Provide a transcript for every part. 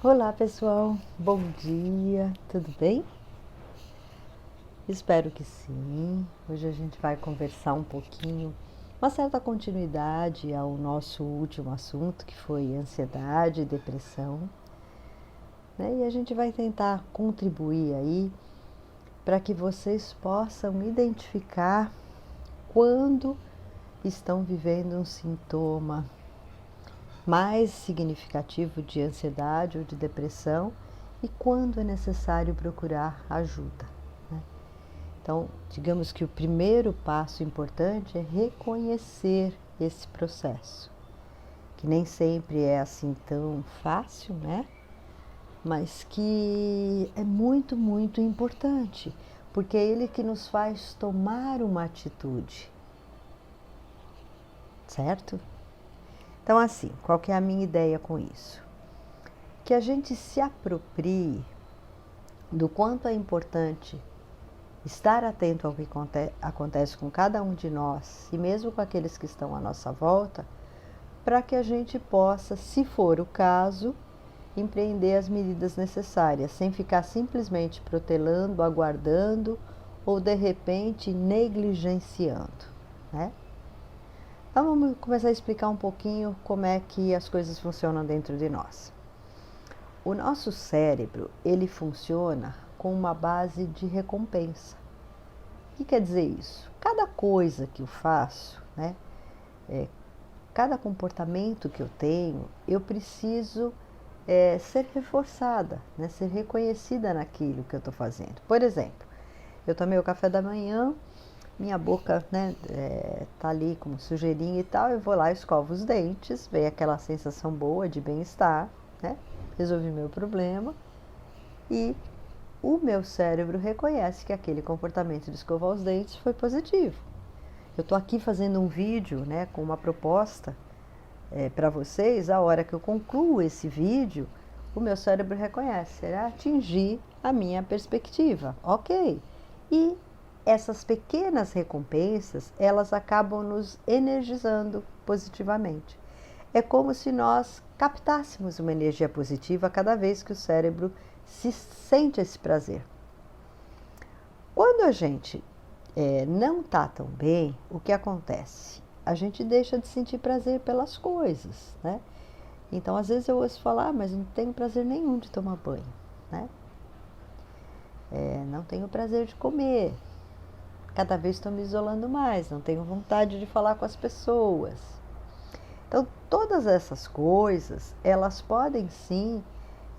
Olá pessoal, bom dia, tudo bem? Espero que sim. Hoje a gente vai conversar um pouquinho, uma certa continuidade ao nosso último assunto, que foi ansiedade e depressão, né? E a gente vai tentar contribuir aí para que vocês possam identificar quando estão vivendo um sintoma mais significativo de ansiedade ou de depressão e quando é necessário procurar ajuda, né? Então, digamos que o primeiro passo importante é reconhecer esse processo, que nem sempre é assim tão fácil, né? Mas que é muito, muito importante, porque é ele que nos faz tomar uma atitude, certo? Então, assim, qual que é a minha ideia com isso? Que a gente se aproprie do quanto é importante estar atento ao que acontece com cada um de nós e mesmo com aqueles que estão à nossa volta, para que a gente possa, se for o caso, empreender as medidas necessárias, sem ficar simplesmente protelando, aguardando ou de repente negligenciando, né? Então vamos começar a explicar um pouquinho como é que as coisas funcionam dentro de nós. O nosso cérebro, ele funciona com uma base de recompensa. O que quer dizer isso? Cada coisa que eu faço, né, cada comportamento que eu tenho, eu preciso ser reforçada, né, ser reconhecida naquilo que eu estou fazendo. Por exemplo, eu tomei o café da manhã, minha boca, né, tá ali com sujeirinha e tal, eu vou lá, escovo os dentes, vem aquela sensação boa de bem-estar, né, resolvi meu problema e o meu cérebro reconhece que aquele comportamento de escovar os dentes foi positivo. Eu estou aqui fazendo um vídeo, né, com uma proposta para vocês. A hora que eu concluo esse vídeo, o meu cérebro reconhece, atingir a minha perspectiva, ok. E essas pequenas recompensas, elas acabam nos energizando positivamente. É como se nós captássemos uma energia positiva cada vez que o cérebro se sente esse prazer. Quando a gente não está tão bem, o que acontece? A gente deixa de sentir prazer pelas coisas, né? Então, às vezes eu ouço falar, mas não tenho prazer nenhum de tomar banho, né? Não tenho prazer de comer. Cada vez estou me isolando mais, não tenho vontade de falar com as pessoas. Então, todas essas coisas, elas podem sim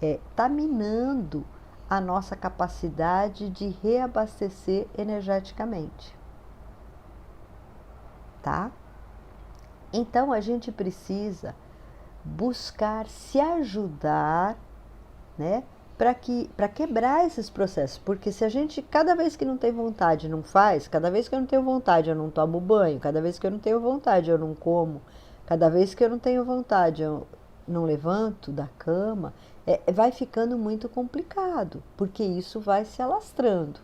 estar minando a nossa capacidade de reabastecer energeticamente, tá? Então, a gente precisa buscar se ajudar, né, para quebrar esses processos, porque se a gente, cada vez que não tem vontade, não faz, cada vez que eu não tenho vontade, eu não tomo banho, cada vez que eu não tenho vontade, eu não como, cada vez que eu não tenho vontade, eu não levanto da cama, vai ficando muito complicado, porque isso vai se alastrando,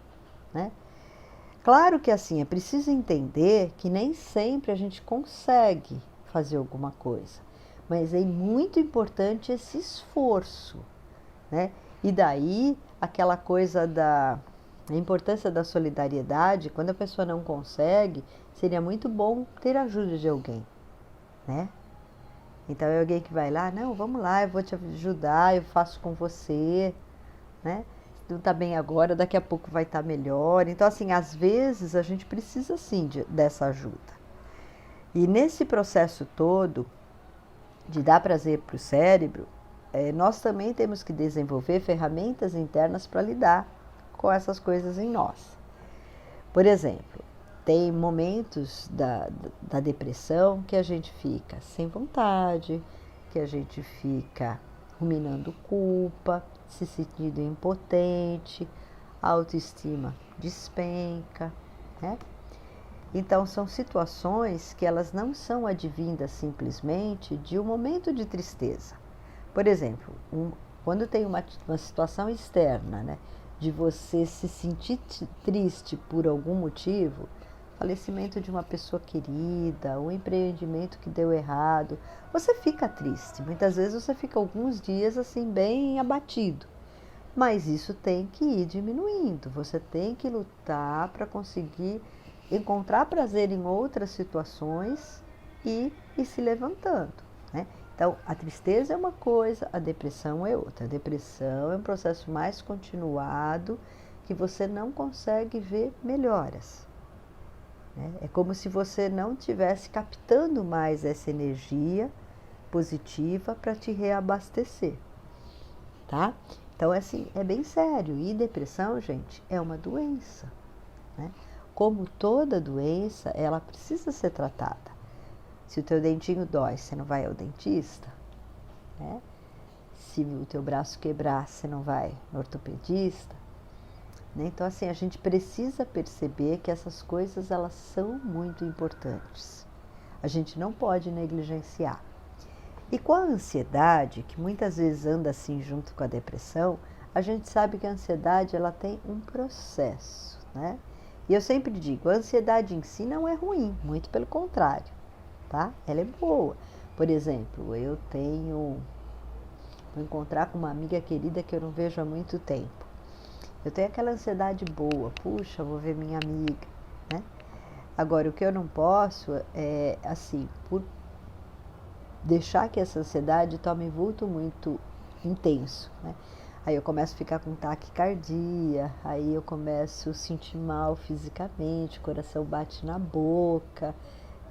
né? Claro que assim, é preciso entender que nem sempre a gente consegue fazer alguma coisa, mas é muito importante esse esforço, né? E daí aquela coisa da importância da solidariedade, quando a pessoa não consegue, seria muito bom ter a ajuda de alguém, né? Então é alguém que vai lá, não, vamos lá, eu vou te ajudar, eu faço com você, né? Não está bem agora, daqui a pouco vai estar melhor. Então, assim, às vezes a gente precisa sim dessa ajuda. E nesse processo todo de dar prazer para o cérebro, nós também temos que desenvolver ferramentas internas para lidar com essas coisas em nós. Por exemplo, tem momentos da depressão que a gente fica sem vontade, que a gente fica ruminando culpa, se sentindo impotente, a autoestima despenca, né? Então são situações que elas não são advindas simplesmente de um momento de tristeza. Por exemplo, quando tem uma situação externa, né, de você se sentir triste por algum motivo, falecimento de uma pessoa querida, um empreendimento que deu errado, você fica triste. Muitas vezes você fica alguns dias assim bem abatido. Mas isso tem que ir diminuindo. Você tem que lutar para conseguir encontrar prazer em outras situações e ir se levantando, né? Então, a tristeza é uma coisa, a depressão é outra. A depressão é um processo mais continuado que você não consegue ver melhoras, né? É como se você não estivesse captando mais essa energia positiva para te reabastecer, tá? Então, assim, é bem sério. E depressão, gente, é uma doença, né? Como toda doença, ela precisa ser tratada. Se o teu dentinho dói, você não vai ao dentista, né? Se o teu braço quebrar, você não vai no ortopedista, né? Então, assim, a gente precisa perceber que essas coisas, elas são muito importantes. A gente não pode negligenciar. E com a ansiedade, que muitas vezes anda assim junto com a depressão, a gente sabe que a ansiedade, ela tem um processo, né? E eu sempre digo, a ansiedade em si não é ruim, muito pelo contrário, tá? Ela é boa. Por exemplo, vou encontrar com uma amiga querida que eu não vejo há muito tempo. Eu tenho aquela ansiedade boa, puxa, vou ver minha amiga, né? Agora, o que eu não posso é, assim, por deixar que essa ansiedade tome vulto muito intenso, né? Aí eu começo a ficar com taquicardia, aí eu começo a sentir mal fisicamente, o coração bate na boca,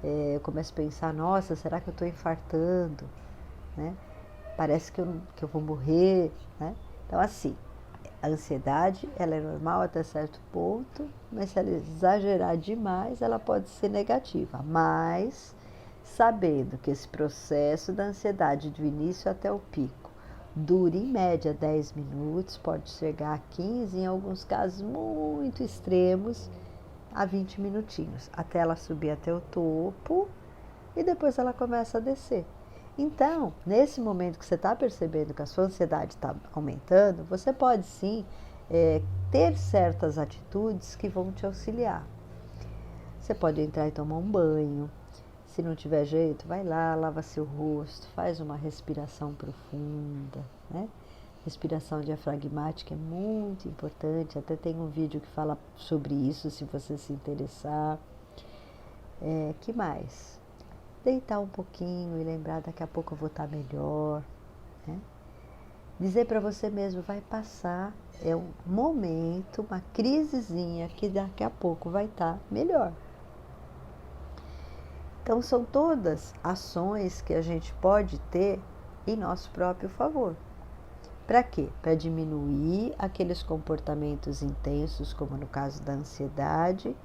eu começo a pensar, nossa, será que eu estou infartando, né? Parece que eu vou morrer, né? Então, assim, a ansiedade, ela é normal até certo ponto, mas se ela exagerar demais, ela pode ser negativa. Mas, sabendo que esse processo da ansiedade, do início até o pico, dura em média 10 minutos, pode chegar a 15, em alguns casos muito extremos, a 20 minutinhos, até ela subir até o topo e depois ela começa a descer. Então, nesse momento que você está percebendo que a sua ansiedade está aumentando, você pode sim ter certas atitudes que vão te auxiliar. Você pode entrar e tomar um banho. Se não tiver jeito, vai lá, lava seu rosto, faz uma respiração profunda, né? Respiração diafragmática é muito importante, até tem um vídeo que fala sobre isso, se você se interessar. Que mais? Deitar um pouquinho e lembrar, daqui a pouco eu vou estar melhor, né? Dizer para você mesmo, vai passar, é um momento, uma crisezinha que daqui a pouco vai estar melhor. Então, são todas ações que a gente pode ter em nosso próprio favor. Para quê? Para diminuir aqueles comportamentos intensos, como no caso da ansiedade.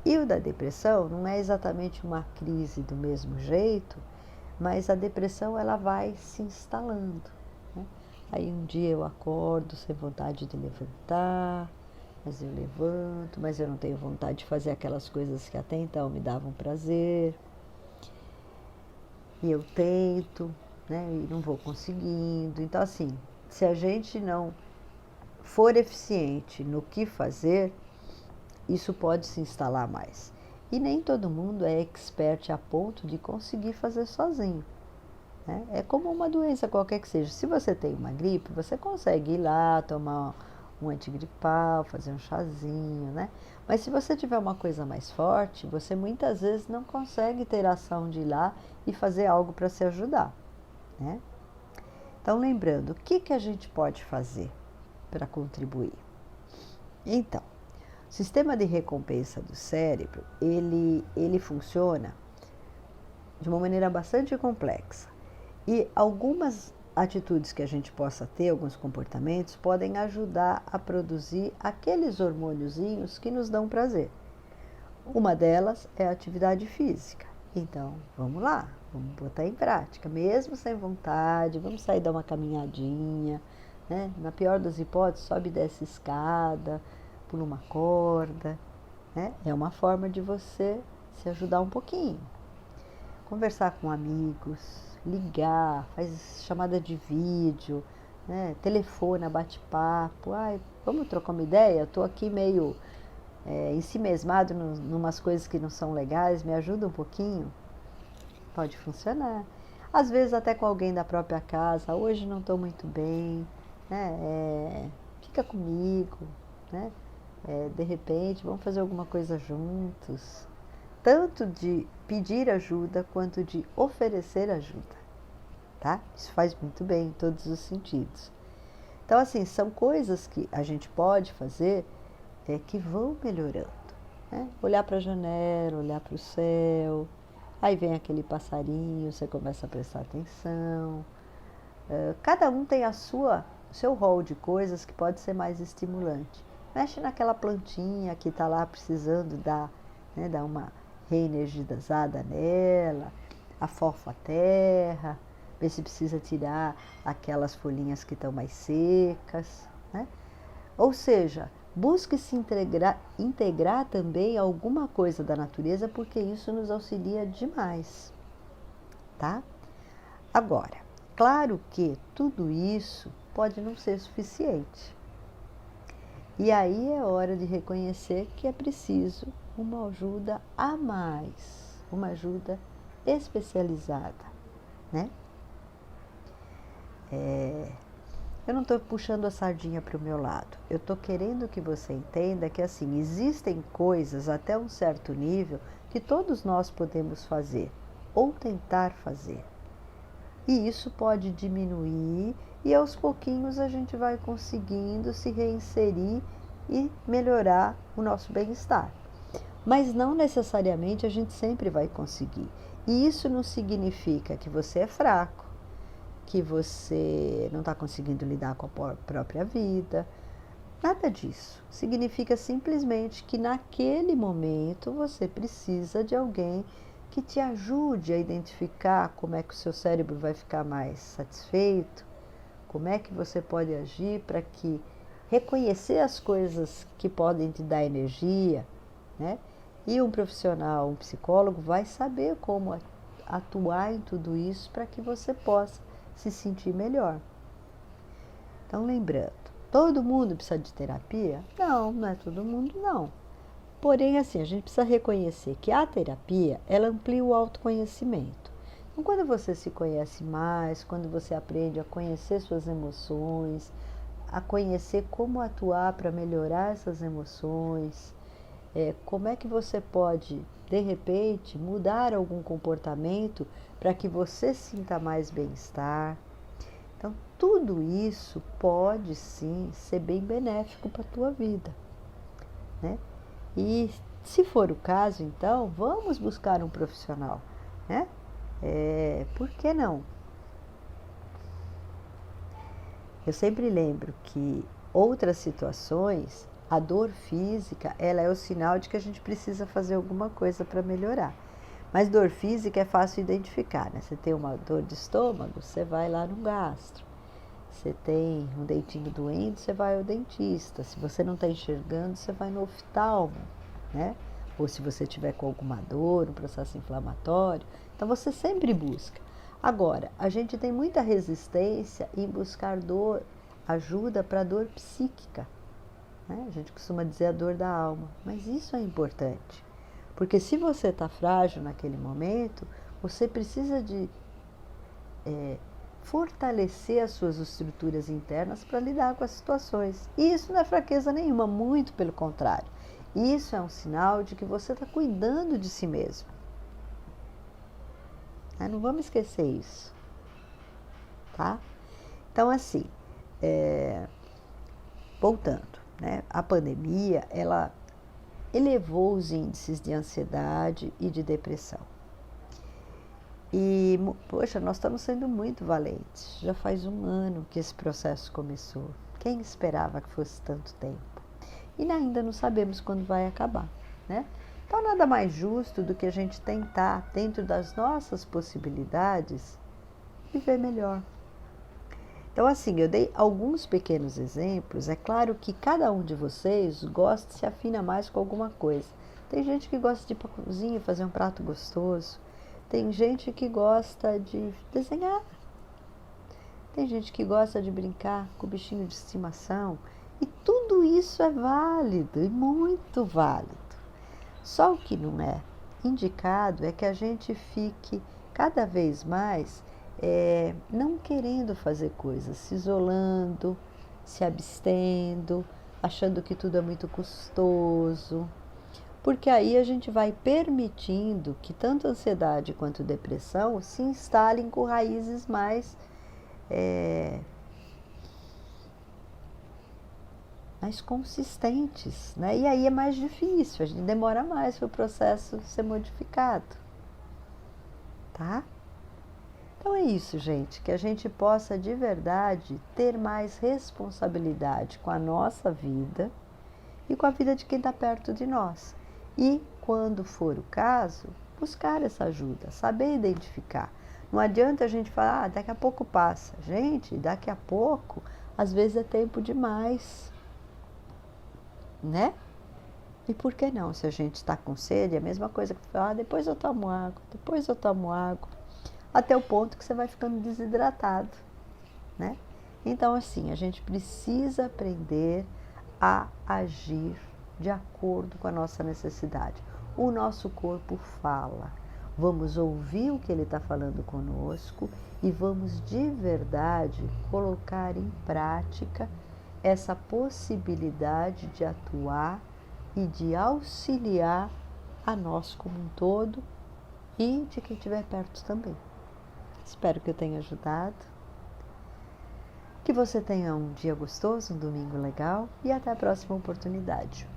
E o da depressão não é exatamente uma crise do mesmo jeito, mas a depressão ela vai se instalando, né? Aí um dia eu acordo sem vontade de levantar, mas eu levanto, mas eu não tenho vontade de fazer aquelas coisas que até então me davam prazer. E eu tento, né, e não vou conseguindo. Então, assim, se a gente não for eficiente no que fazer, isso pode se instalar mais. E nem todo mundo é expert a ponto de conseguir fazer sozinho, né? É como uma doença qualquer que seja. Se você tem uma gripe, você consegue ir lá, tomar um antigripal, fazer um chazinho, né? Mas se você tiver uma coisa mais forte, você muitas vezes não consegue ter ação de ir lá e fazer algo para se ajudar, né? Então, lembrando, o que a gente pode fazer para contribuir? Então, o sistema de recompensa do cérebro, ele funciona de uma maneira bastante complexa. E algumas atitudes que a gente possa ter, alguns comportamentos, podem ajudar a produzir aqueles hormôniozinhos que nos dão prazer. Uma delas é a atividade física. Então, vamos lá, vamos botar em prática, mesmo sem vontade, vamos sair dar uma caminhadinha, né? Na pior das hipóteses, sobe e desce escada, pula uma corda, né? É uma forma de você se ajudar um pouquinho. Conversar com amigos, ligar, faz chamada de vídeo, né? Telefona, bate-papo. Ai, vamos trocar uma ideia? Estou aqui meio ensimesmado numas coisas que não são legais, me ajuda um pouquinho? Pode funcionar. Às vezes até com alguém da própria casa, hoje não estou muito bem, né? Fica comigo, né? De repente, vamos fazer alguma coisa juntos. Tanto de pedir ajuda quanto de oferecer ajuda, tá? Isso faz muito bem em todos os sentidos. Então, assim, são coisas que a gente pode fazer que vão melhorando, né? Olhar para a janela, olhar para o céu, aí vem aquele passarinho, você começa a prestar atenção. Cada um tem seu rol de coisas que pode ser mais estimulante. Mexe naquela plantinha que está lá precisando dar uma reenergizada nela, afofa a terra, vê se precisa tirar aquelas folhinhas que estão mais secas, né? Ou seja, busque se integrar também a alguma coisa da natureza, porque isso nos auxilia demais, tá? Agora, claro que tudo isso pode não ser suficiente. E aí é hora de reconhecer que é preciso uma ajuda a mais, uma ajuda especializada, né? Eu não estou puxando a sardinha para o meu lado. Eu estou querendo que você entenda que, assim, existem coisas até um certo nível que todos nós podemos fazer ou tentar fazer. E isso pode diminuir e aos pouquinhos a gente vai conseguindo se reinserir e melhorar o nosso bem-estar. Mas não necessariamente a gente sempre vai conseguir. E isso não significa que você é fraco, que você não está conseguindo lidar com a própria vida. Nada disso. Significa simplesmente que naquele momento você precisa de alguém que te ajude a identificar como é que o seu cérebro vai ficar mais satisfeito, como é que você pode agir para que reconhecer as coisas que podem te dar energia, né? E um profissional, um psicólogo, vai saber como atuar em tudo isso para que você possa se sentir melhor. Então, lembrando, todo mundo precisa de terapia? Não, não é todo mundo, não. Porém, assim, a gente precisa reconhecer que a terapia, ela amplia o autoconhecimento. Então, quando você se conhece mais, quando você aprende a conhecer suas emoções, a conhecer como atuar para melhorar essas emoções, como é que você pode, de repente, mudar algum comportamento para que você sinta mais bem-estar. Então, tudo isso pode sim ser bem benéfico para a tua vida, né? E se for o caso, então, vamos buscar um profissional, né? Por que não? Eu sempre lembro que outras situações, a dor física, ela é o sinal de que a gente precisa fazer alguma coisa para melhorar. Mas dor física é fácil identificar, né? Você tem uma dor de estômago, você vai lá no gastro. Você tem um dentinho doente, você vai ao dentista. Se você não está enxergando, você vai no oftalmo, né? Ou se você tiver com alguma dor, um processo inflamatório. Então, você sempre busca. Agora, a gente tem muita resistência em buscar ajuda para dor psíquica, né? A gente costuma dizer a dor da alma, mas isso é importante. Porque se você está frágil naquele momento, você precisa de fortalecer as suas estruturas internas para lidar com as situações. E isso não é fraqueza nenhuma, muito pelo contrário. Isso é um sinal de que você está cuidando de si mesmo. Não vamos esquecer isso, tá? Então, assim, voltando, né? A pandemia, ela elevou os índices de ansiedade e de depressão. E, poxa, nós estamos sendo muito valentes. Já faz 1 ano que esse processo começou. Quem esperava que fosse tanto tempo? E ainda não sabemos quando vai acabar, né? Então, nada mais justo do que a gente tentar, dentro das nossas possibilidades, viver melhor. Então, assim, eu dei alguns pequenos exemplos. É claro que cada um de vocês gosta, se afina mais com alguma coisa. Tem gente que gosta de ir para a cozinha e fazer um prato gostoso. Tem gente que gosta de desenhar. Tem gente que gosta de brincar com o bichinho de estimação. E tudo Tudo isso é válido e muito válido. Só o que não é indicado é que a gente fique cada vez mais não querendo fazer coisas, se isolando, se abstendo, achando que tudo é muito custoso, porque aí a gente vai permitindo que tanto ansiedade quanto depressão se instalem com raízes mais consistentes, né? E aí é mais difícil, a gente demora mais para o processo ser modificado, tá? Então é isso, gente, que a gente possa de verdade ter mais responsabilidade com a nossa vida e com a vida de quem está perto de nós. E, quando for o caso, buscar essa ajuda, saber identificar. Não adianta a gente falar, daqui a pouco passa. Gente, daqui a pouco, às vezes é tempo demais, né? E por que não? Se a gente está com sede, é a mesma coisa que falar, depois eu tomo água, depois eu tomo água. Até o ponto que você vai ficando desidratado, né? Então, assim, a gente precisa aprender a agir de acordo com a nossa necessidade. O nosso corpo fala. Vamos ouvir o que ele está falando conosco e vamos de verdade colocar em prática essa possibilidade de atuar e de auxiliar a nós como um todo e de quem estiver perto também. Espero que eu tenha ajudado. Que você tenha um dia gostoso, um domingo legal e até a próxima oportunidade.